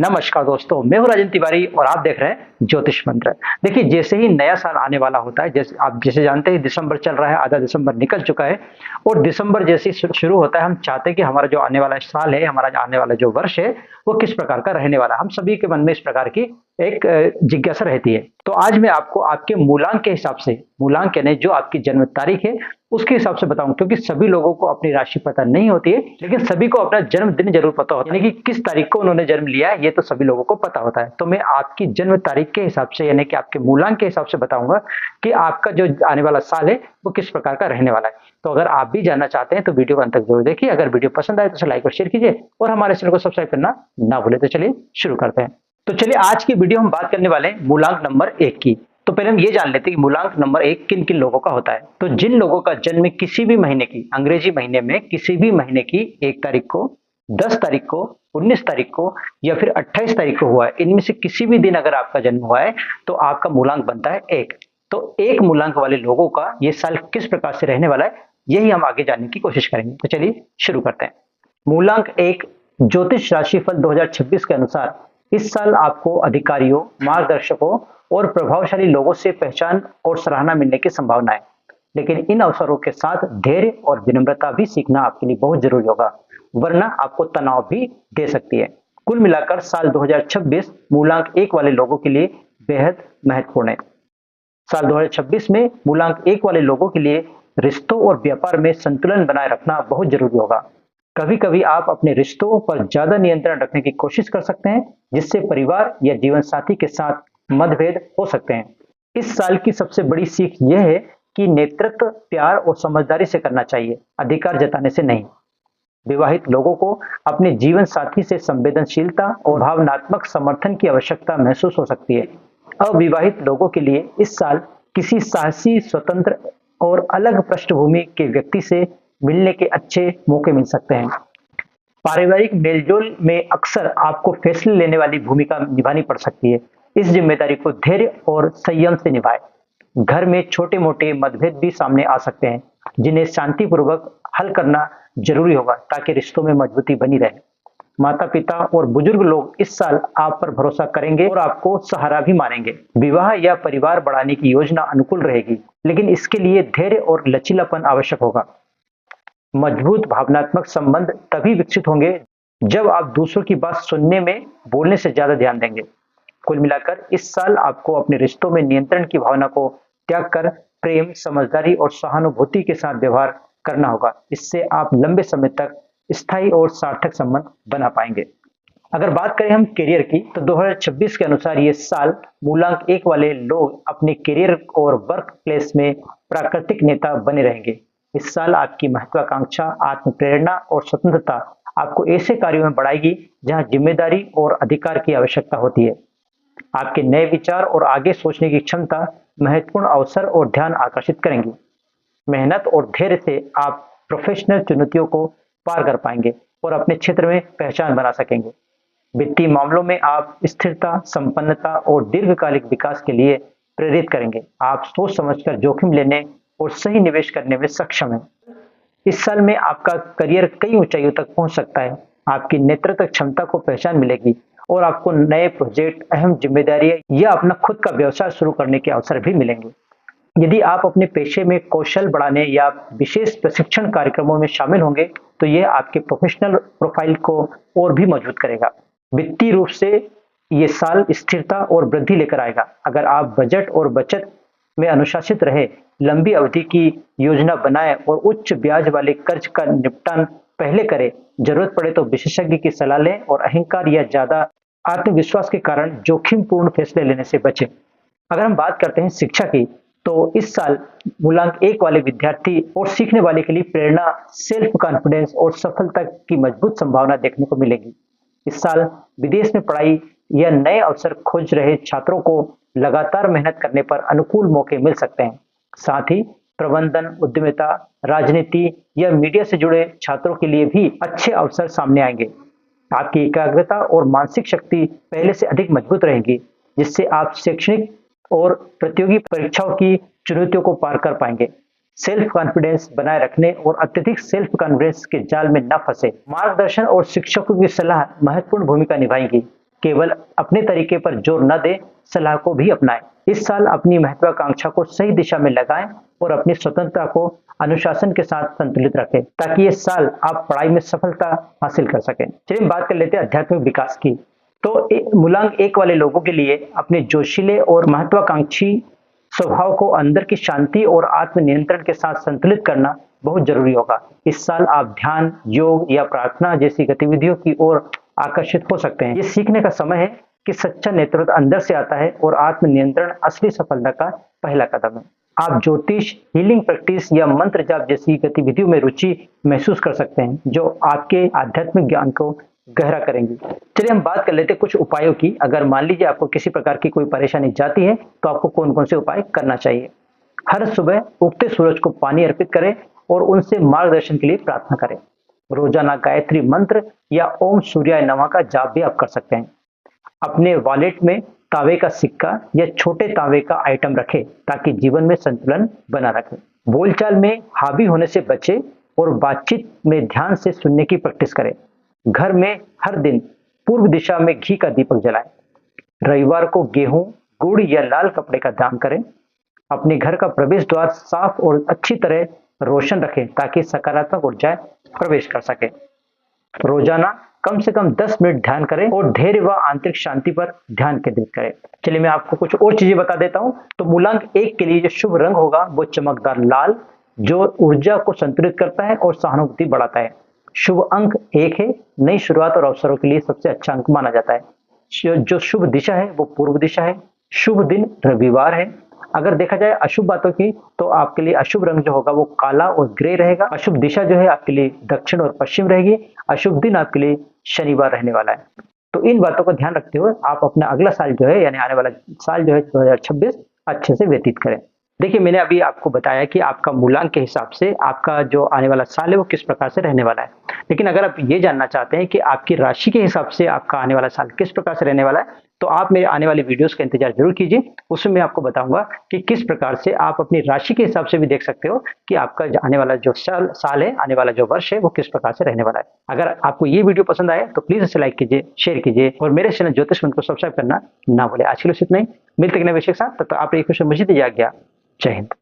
नमस्कार दोस्तों, मैं हूँ राजन तिवारी और आप देख रहे हैं ज्योतिष मंत्र। देखिए, जैसे ही नया साल आने वाला होता है, जैसे जानते हैं दिसंबर चल रहा है, आधा दिसंबर निकल चुका है और दिसंबर जैसे ही शुरू होता है, हम चाहते हैं कि हमारा जो आने वाला साल है, हमारा जो आने वाला जो वर्ष है, वो किस प्रकार का रहने वाला है। हम सभी के मन में इस प्रकार की एक जिज्ञासा रहती है। तो आज मैं आपको आपके मूलांक के हिसाब से, मूलांक यानी जो आपकी जन्म तारीख है उसके हिसाब से बताऊं, क्योंकि सभी लोगों को अपनी राशि पता नहीं होती है, लेकिन सभी को अपना जन्मदिन जरूर पता होता है, यानी कि किस तारीख को उन्होंने जन्म लिया है, ये तो सभी लोगों को पता होता है। तो मैं आपकी जन्म तारीख के हिसाब से, यानी कि आपके मूलांक के हिसाब से बताऊंगा कि आपका जो आने वाला साल है वो किस प्रकार का रहने वाला है। तो अगर आप भी जानना चाहते हैं तो वीडियो को अंत तक जरूर देखिए। अगर वीडियो पसंद आए तो उसे लाइक और शेयर कीजिए और हमारे चैनल को सब्सक्राइब करना ना भूले। तो चलिए शुरू करते हैं। तो चलिए, आज की वीडियो हम बात करने वाले हैं मूलांक नंबर 1 की। तो पहले हम ये जान लेते हैं कि मूलांक नंबर 1 किन किन लोगों का होता है। तो जिन लोगों का जन्म किसी भी महीने की, अंग्रेजी महीने में किसी भी महीने की 1 तारीख को, 10 तारीख को, 19 तारीख को या फिर 28 तारीख को हुआ है, इनमें से किसी भी दिन अगर आपका जन्म हुआ है तो आपका मूलांक बनता है 1। तो 1 मूलांक वाले लोगों का ये साल किस प्रकार से रहने वाला है, यही हम आगे जानने की कोशिश करेंगे। तो चलिए शुरू करते हैं। मूलांक 1 ज्योतिष राशिफल 2026 के अनुसार इस साल आपको अधिकारियों, मार्गदर्शकों और प्रभावशाली लोगों से पहचान और सराहना मिलने की संभावना है। लेकिन इन अवसरों के साथ धैर्य और विनम्रता भी सीखना आपके लिए बहुत जरूरी होगा, वरना आपको तनाव भी दे सकती है। कुल मिलाकर साल 2026 मूलांक 1 वाले लोगों के लिए बेहद महत्वपूर्ण है। साल 2026 में मूलांक 1 वाले लोगों के लिए रिश्तों और व्यापार में संतुलन बनाए रखना बहुत जरूरी होगा। कभी कभी आप अपने रिश्तों पर ज्यादा नियंत्रण रखने की कोशिश कर सकते हैं, जिससे परिवार या जीवन साथी के साथ मतभेद हो सकते हैं। इस साल की सबसे बड़ी सीख यह है कि नेतृत्व प्यार और समझदारी से करना चाहिए, अधिकार जताने से नहीं। विवाहित लोगों को अपने जीवन साथी से संवेदनशीलता और भावनात्मक समर्थन की आवश्यकता महसूस हो सकती है। अविवाहित लोगों के लिए इस साल किसी साहसी, स्वतंत्र और अलग पृष्ठभूमि के व्यक्ति से मिलने के अच्छे मौके मिल सकते हैं। पारिवारिक मेलजोल में अक्सर आपको फैसले लेने वाली भूमिका निभानी पड़ सकती है। इस जिम्मेदारी को धैर्य और संयम से निभाएं। घर में छोटे मोटे मतभेद भी सामने आ सकते हैं, जिन्हें शांतिपूर्वक हल करना जरूरी होगा ताकि रिश्तों में मजबूती बनी रहे। माता पिता और बुजुर्ग लोग इस साल आप पर भरोसा करेंगे और आपको सहारा भी मानेंगे। विवाह या परिवार बढ़ाने की योजना अनुकूल रहेगी, लेकिन इसके लिए धैर्य और लचीलापन आवश्यक होगा। मजबूत भावनात्मक संबंध तभी विकसित होंगे जब आप दूसरों की बात सुनने में, बोलने से ज्यादा ध्यान देंगे। कुल मिलाकर इस साल आपको अपने रिश्तों में नियंत्रण की भावना को त्याग कर प्रेम, समझदारी और सहानुभूति के साथ व्यवहार करना होगा। इससे आप लंबे समय तक स्थायी और सार्थक संबंध बना पाएंगे। अगर बात करें हम करियर की, तो 2026 के अनुसार ये साल मूलांक 1 वाले लोग अपने करियर और वर्क प्लेस में प्राकृतिक नेता बने रहेंगे। इस साल आपकी महत्वाकांक्षा, आत्म प्रेरणा और स्वतंत्रता आपको ऐसे कार्यों में बढ़ाएगी जहां जिम्मेदारी और अधिकार की आवश्यकता होती है। आपके नए विचार और आगे सोचने की क्षमता महत्वपूर्ण अवसर और ध्यान आकर्षित करेंगी। मेहनत और धैर्य से आप प्रोफेशनल चुनौतियों को पार कर पाएंगे और अपने क्षेत्र में पहचान बना सकेंगे। वित्तीय मामलों में आप स्थिरता, संपन्नता और दीर्घकालिक विकास के लिए प्रेरित करेंगे। आप सोच समझकर जोखिम लेने और सही निवेश करने में सक्षम हैं। इस साल में आपका करियर कई ऊंचाइयों तक पहुंच सकता है। आपकी नेतृत्व क्षमता को पहचान मिलेगी और आपको नए प्रोजेक्ट, अहम जिम्मेदारियां या अपना खुद का व्यवसाय शुरू करने के अवसर भी मिलेंगे। यदि आप अपने पेशे में कौशल बढ़ाने या विशेष प्रशिक्षण कार्यक्रमों में शामिल होंगे तो यह आपके प्रोफेशनल प्रोफाइल को और भी मजबूत करेगा। वित्तीय रूप से ये साल स्थिरता और वृद्धि लेकर आएगा। अगर आप बजट और बचत में अनुशासित रहे, लंबी अवधि की योजना बनाएं और उच्च ब्याज वाले कर्ज का निपटान पहले करें, जरूरत पड़े तो विशेषज्ञ की सलाह लें और अहंकार या ज्यादा आत्मविश्वास के कारण जोखिमपूर्ण फैसले लेने से बचें। अगर हम बात करते हैं शिक्षा की, तो इस साल मूलांक 1 वाले विद्यार्थी और सीखने वाले के लिए प्रेरणा, सेल्फ कॉन्फिडेंस और सफलता की मजबूत संभावना देखने को मिलेगी। इस साल विदेश में पढ़ाई या नए अवसर खोज रहे छात्रों को लगातार मेहनत करने पर अनुकूल मौके मिल सकते हैं। साथ ही प्रबंधन, उद्यमिता, राजनीति या मीडिया से जुड़े छात्रों के लिए भी अच्छे अवसर सामने आएंगे। आपकी एकाग्रता और मानसिक शक्ति पहले से अधिक मजबूत रहेगी, जिससे आप शैक्षणिक और प्रतियोगी परीक्षाओं की चुनौतियों को पार कर पाएंगे। सेल्फ कॉन्फिडेंस बनाए रखने और अत्यधिक सेल्फ कॉन्फिडेंस के जाल में न फंसे। मार्गदर्शन और शिक्षकों की सलाह महत्वपूर्ण भूमिका निभाएंगी। केवल अपने तरीके पर जोर न दें, सलाह को भी अपनाएं। इस साल अपनी महत्वाकांक्षा को सही दिशा में लगाएं और अपनी स्वतंत्रता को अनुशासन के साथ संतुलित रखें, ताकि ये साल आप पढ़ाई में सफलता हासिल कर सकें। चलिए हम बात कर लेते हैं आध्यात्मिक विकास की। तो मूलांक 1 वाले लोगों के लिए अपने जोशीले और महत्वाकांक्षी स्वभाव को अंदर की शांति और आत्मनियंत्रण के साथ संतुलित करना बहुत जरूरी होगा। इस साल आप ध्यान, योग या प्रार्थना जैसी गतिविधियों की ओर आकर्षित हो सकते हैं। ये सीखने का समय है कि सच्चा नेतृत्व अंदर से आता है और आत्मनियंत्रण असली सफलता का पहला कदम है। आप ज्योतिष, हीलिंग प्रैक्टिस या मंत्र जाप जैसी गतिविधियों में रुचि महसूस कर सकते हैं, जो आपके आध्यात्मिक ज्ञान को गहरा करेंगी। चलिए हम बात कर लेते हैं कुछ उपायों की। अगर मान लीजिए आपको किसी प्रकार की कोई परेशानी जाती है, तो आपको कौन कौन से उपाय करना चाहिए। हर सुबह उगते सूरज को पानी अर्पित करें और उनसे मार्गदर्शन के लिए प्रार्थना करें। रोजाना गायत्री मंत्र या ओम सूर्याय नमः का जाप भी आप कर सकते हैं। अपने वॉलेट में तांबे का सिक्का या छोटे तांबे का आइटम रखें, ताकि जीवन में संतुलन बना रखें। बोलचाल में हावी होने से बचें और बातचीत में ध्यान से सुनने की प्रैक्टिस करें। घर में हर दिन पूर्व दिशा में घी का दीपक जलाएं। रविवार को गेहूं, गुड़ या लाल कपड़े का दान करें। अपने घर का प्रवेश द्वार साफ और अच्छी तरह रोशन रखें, ताकि सकारात्मक ऊर्जाएं प्रवेश कर सके। रोजाना कम से कम 10 मिनट ध्यान करें और धैर्य व आंतरिक शांति पर ध्यान केंद्रित करें। चलिए मैं आपको कुछ और चीजें बता देता हूं। तो मूलांक 1 के लिए जो शुभ रंग होगा वो चमकदार लाल, जो ऊर्जा को संतुलित करता है और सहानुभूति बढ़ाता है। शुभ अंक 1 है। नई शुरुआत और अवसरों के लिए सबसे अच्छा अंक माना जाता है। जो शुभ दिशा है वो पूर्व दिशा है। शुभ दिन रविवार है। अगर देखा जाए अशुभ बातों की, तो आपके लिए अशुभ रंग जो होगा वो काला और ग्रे रहेगा। अशुभ दिशा जो है आपके लिए दक्षिण और पश्चिम रहेगी। अशुभ दिन आपके लिए शनिवार रहने वाला है। तो इन बातों को ध्यान रखते हुए आप अपना अगला साल जो है, यानी आने वाला साल जो है 2026 अच्छे से व्यतीत करें। देखिए मैंने अभी आपको बताया कि आपका मूलांक के हिसाब से आपका जो आने वाला साल है वो किस प्रकार से रहने वाला है। लेकिन अगर आप ये जानना चाहते हैं कि आपकी राशि के हिसाब से आपका आने वाला साल किस प्रकार से रहने वाला है, तो आप मेरे आने वाली वीडियोस का इंतजार जरूर कीजिए। उसमें मैं आपको बताऊंगा कि किस प्रकार से आप अपनी राशि के हिसाब से भी देख सकते हो कि आपका आने वाला जो साल है, आने वाला जो वर्ष है वो किस प्रकार से रहने वाला है। अगर आपको ये वीडियो पसंद आए तो प्लीज इसे लाइक कीजिए, शेयर कीजिए और मेरे चैनल ज्योतिष मंत्र को सब्सक्राइब करना ना भूले। आज के लिए इतना ही। मिलते हैं नए विषय के साथ। तब तक आप खुश मजीद आज्ञा। जय हिंद।